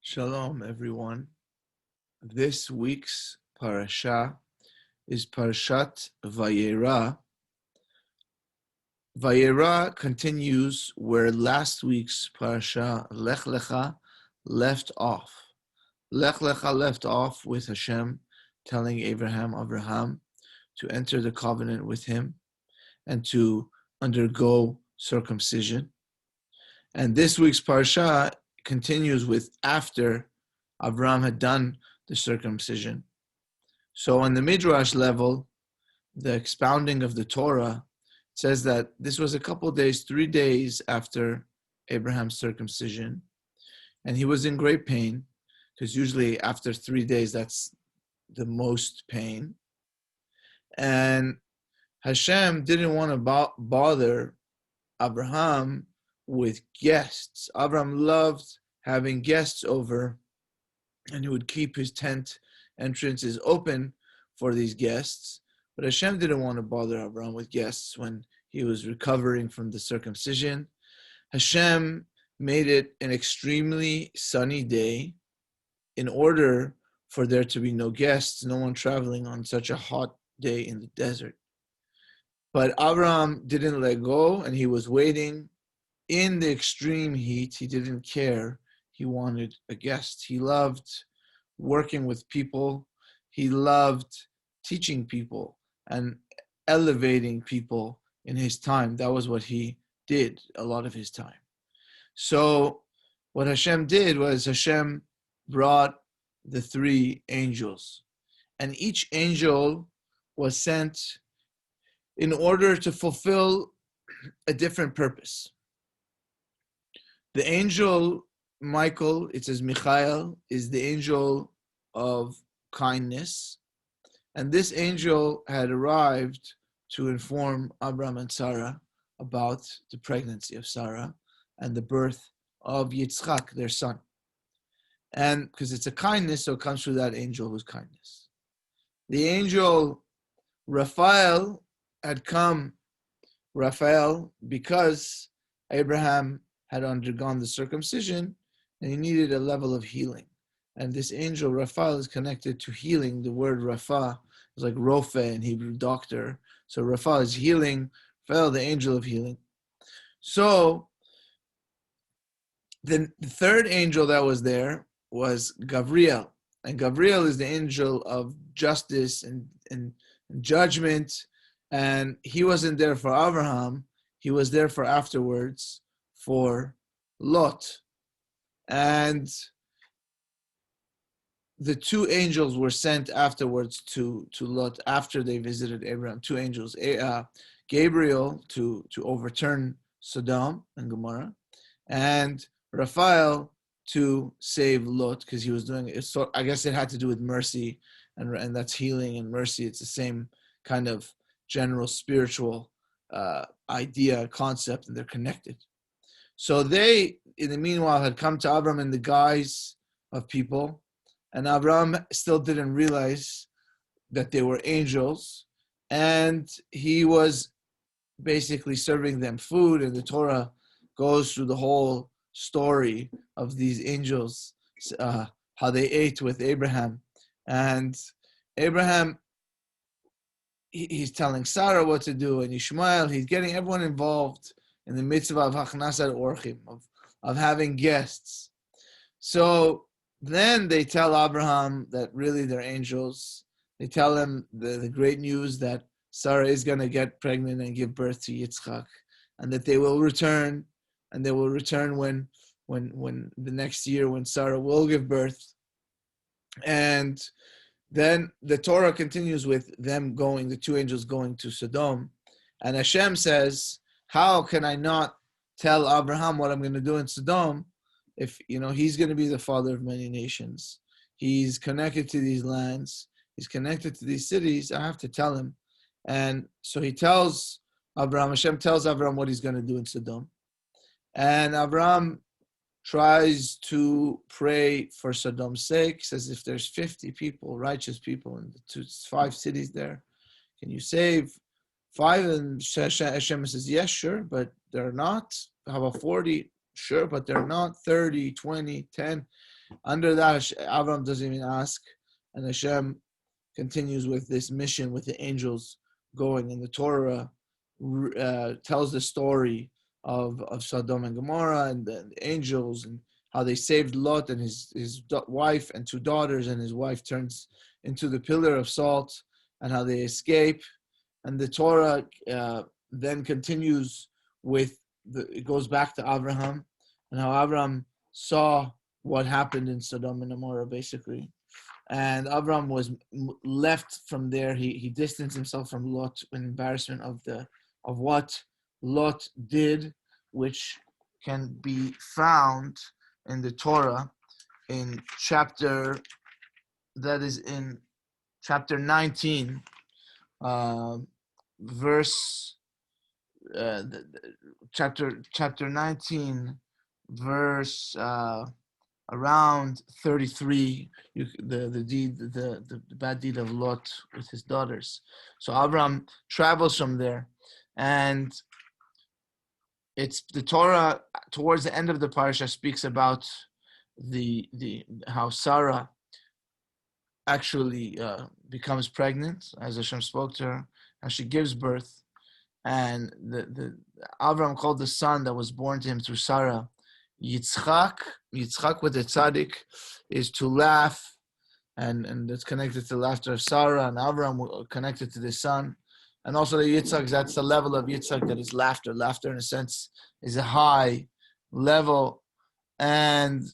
Shalom, everyone. This week's parasha is Parashat Vayera. Vayera continues where last week's parasha, Lech Lecha, left off. Lech Lecha left off with Hashem telling Abraham, to enter the covenant with him and to undergo circumcision. And this week's parasha continues with after Abraham had done the circumcision. So on the Midrash level, the expounding of the Torah says that this was a couple of days, 3 days after Abraham's circumcision, and he was in great pain, because usually after 3 days, that's the most pain. And Hashem didn't want to bother Abraham with guests. Abraham loved having guests over, and he would keep his tent entrances open for these guests. But Hashem didn't want to bother Abraham with guests when he was recovering from the circumcision. Hashem made it an extremely sunny day in order for there to be no guests, no one traveling on such a hot day in the desert. But Abraham didn't let go, and he was waiting in the extreme heat. He didn't care. He wanted a guest. He loved working with people. He loved teaching people and elevating people in his time. That was what he did a lot of his time. So what Hashem did was Hashem brought the 3 angels. And each angel was sent in order to fulfill a different purpose. The angel Michael, it says Michael, is the angel of kindness. And this angel had arrived to inform Abraham and Sarah about the pregnancy of Sarah and the birth of Yitzchak, their son. And because it's a kindness, so it comes through that angel who's kindness. The angel Raphael had come, because Abraham had undergone the circumcision and he needed a level of healing. And this angel, Raphael, is connected to healing. The word Rapha is like Rofe in Hebrew, doctor. So Raphael is healing, Raphael, the angel of healing. So the 3rd angel that was there was Gabriel. And Gabriel is the angel of justice and judgment. And he wasn't there for Abraham. He was there for afterwards for Lot. And the 2 angels were sent afterwards to Lot after they visited Abraham. 2 angels, Gabriel to overturn Sodom and Gomorrah, and Raphael to save Lot because he was doing it. So I guess it had to do with mercy, and that's healing and mercy. It's the same kind of general spiritual idea, concept, and they're connected. So they, in the meanwhile, had come to Abraham in the guise of people, and Abraham still didn't realize that they were angels, and he was basically serving them food, and the Torah goes through the whole story of these angels, how they ate with Abraham. And Abraham, he's telling Sarah what to do, and Ishmael, he's getting everyone involved in the mitzvah of Hachnasat Orchim, of having guests. So then they tell Abraham that really they're angels. They tell him the great news that Sarah is going to get pregnant and give birth to Yitzchak, and that they will return, and they will return when the next year when Sarah will give birth. And then the Torah continues with them going, the 2 angels going to Sodom, and Hashem says, how can I not tell Abraham what I'm going to do in Sodom if, he's going to be the father of many nations. He's connected to these lands. He's connected to these cities. I have to tell him. And so he tells Abraham, Hashem tells Abraham what he's going to do in Sodom. And Abraham tries to pray for Sodom's sake, says if there's 50 people, righteous people in the 5 cities there, can you save 5? And Hashem says, yes, sure, but they're not. How about 40? Sure, but they're not 30, 20, 10. Under that, Avram doesn't even ask. And Hashem continues with this mission with the angels going. And the Torah tells the story of Sodom and Gomorrah and the angels and how they saved Lot and his wife and two daughters, and his wife turns into the pillar of salt, and how they escape. And the Torah then continues with it goes back to Abraham and how Abraham saw what happened in Sodom and Gomorrah, basically. And Abraham was left from there. He distanced himself from Lot in embarrassment of what Lot did, which can be found in the Torah in chapter 19, verse chapter 19, verse around 33, the bad deed of Lot with his daughters. So Abraham travels from there, and it's the Torah towards the end of the parasha speaks about the how Sarah actually becomes pregnant as Hashem spoke to her, and she gives birth. And the Abraham called the son that was born to him through Sarah Yitzchak. Yitzchak with the tzaddik is to laugh, and it's connected to the laughter of Sarah, and Abraham connected to the son. And also the Yitzchak, that's the level of Yitzchak that is laughter. Laughter, in a sense, is a high level. And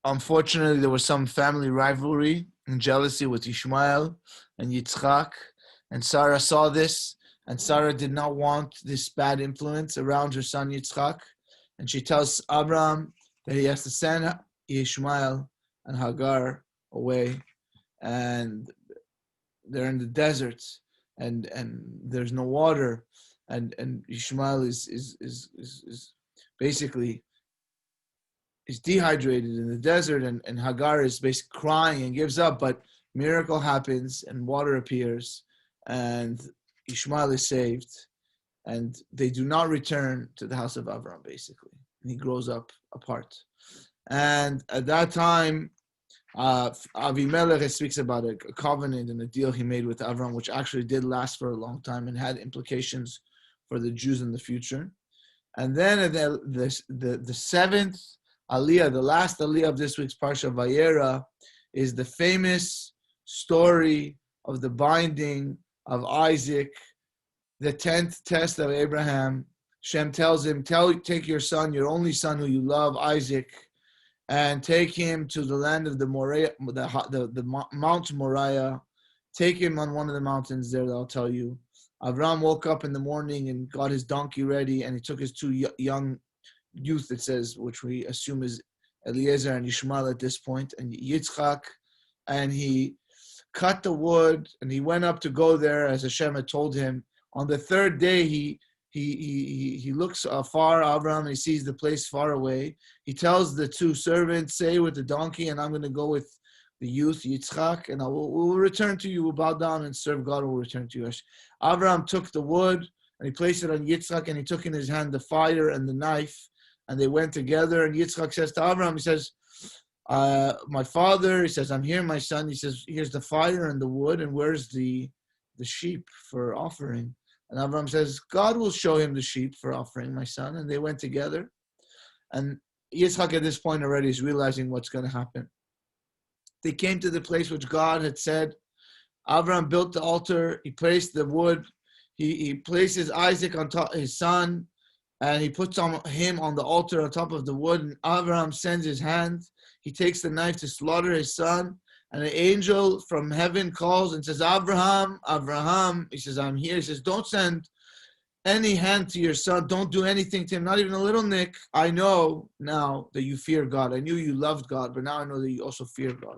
unfortunately, there was some family rivalry and jealousy with Ishmael and Yitzchak. And Sarah saw this, and Sarah did not want this bad influence around her son Yitzchak. And she tells Abraham that he has to send Ishmael and Hagar away. And they're in the desert, and there's no water, and Ishmael is basically is dehydrated in the desert, and Hagar is basically crying and gives up, but miracle happens and water appears, and Ishmael is saved, and they do not return to the house of Abraham, basically, and he grows up apart. And at that time, Avimelech speaks about a covenant and a deal he made with Avram, which actually did last for a long time and had implications for the Jews in the future. And then the seventh Aliyah, the last Aliyah of this week's Parashat Vayera, is the famous story of the binding of Isaac, the 10th test of Abraham. Shem tells him, take your son, your only son who you love, Isaac, and take him to the land of the Moriah, the Mount Moriah. Take him on one of the mountains there, I'll tell you. Avram woke up in the morning and got his donkey ready, and he took his two young youth, it says, which we assume is Eliezer and Ishmael at this point, and Yitzchak, and he cut the wood, and he went up to go there as Hashem had told him. On the third day, he looks far, Abraham, and he sees the place far away. He tells the two servants, stay with the donkey, and I'm going to go with the youth, Yitzchak, and we'll return to you. We'll bow down and serve God. We'll return to you. Abraham took the wood, and he placed it on Yitzchak, and he took in his hand the fire and the knife, and they went together. And Yitzchak says to Abraham, he says, my father, he says, I'm here, my son. He says, here's the fire and the wood, and where's the sheep for offering? And Abraham says, God will show him the sheep for offering, my son. And they went together. And Yitzchak at this point already is realizing what's going to happen. They came to the place which God had said. Abraham built the altar. He placed the wood. He places Isaac on top, his son, and he puts him on the altar on top of the wood. And Abraham sends his hand. He takes the knife to slaughter his son. And an angel from heaven calls and says, Abraham, Abraham. He says, I'm here. He says, don't send any hand to your son. Don't do anything to him, not even a little nick. I know now that you fear God. I knew you loved God, but now I know that you also fear God.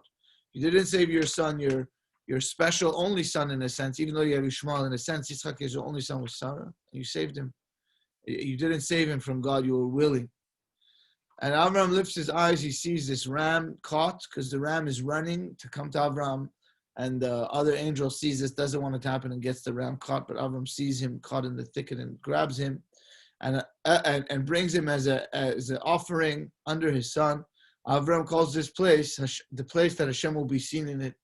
You didn't save your son, your special only son in a sense, even though you have Ishmael in a sense. Yitzchak is your only son with Sarah. You saved him. You didn't save him from God. You were willing. And Avram lifts his eyes. He sees this ram caught because the ram is running to come to Avram. And the other angel sees this, doesn't want it to happen, and gets the ram caught. But Avram sees him caught in the thicket and grabs him. and brings him as an offering under his son. Avram calls this place the place that Hashem will be seen in it.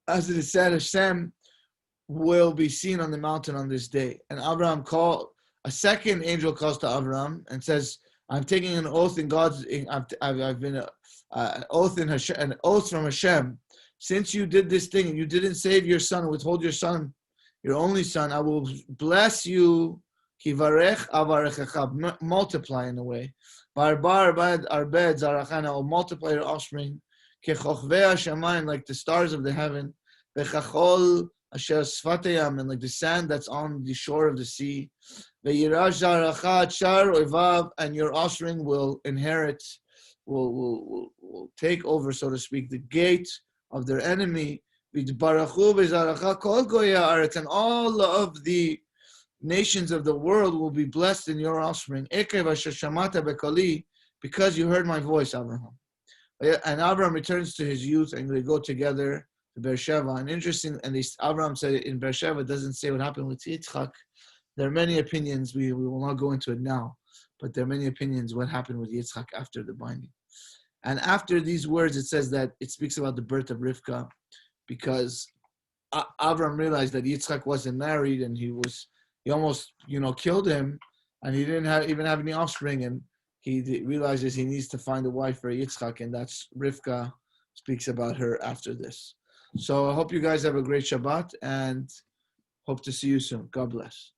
As it is said, Hashem will be seen on the mountain on this day. And a second angel calls to Avram and says, I'm taking an oath in God's, I've been an oath in Hashem, an oath from Hashem. Since you did this thing and you didn't save your son, withhold your son, your only son, I will bless you, kivarech avarechecha, multiply in a way. Barbar arbed zarachana, will multiply your offspring, kechochvei hashamayim, like the stars of the heaven, vechachol asher sfatayam, and like the sand that's on the shore of the sea. Ve'yirash zarachat shar oivav, and your offspring will inherit, will take over, so to speak, the gate of their enemy. And all of the nations of the world will be blessed in your offspring. Because you heard my voice, Abraham. And Abraham returns to his youth, and they go together to Beersheba. And interesting, and Abraham said in Beersheba, it doesn't say what happened with Yitzchak. There are many opinions. We will not go into it now, but there are many opinions what happened with Yitzchak after the binding. And after these words, it says that it speaks about the birth of Rivka, because Avram realized that Yitzchak wasn't married, and he almost killed him, and he didn't even have any offspring, and he realizes he needs to find a wife for Yitzchak, and that's Rivka speaks about her after this. So I hope you guys have a great Shabbat, and hope to see you soon. God bless.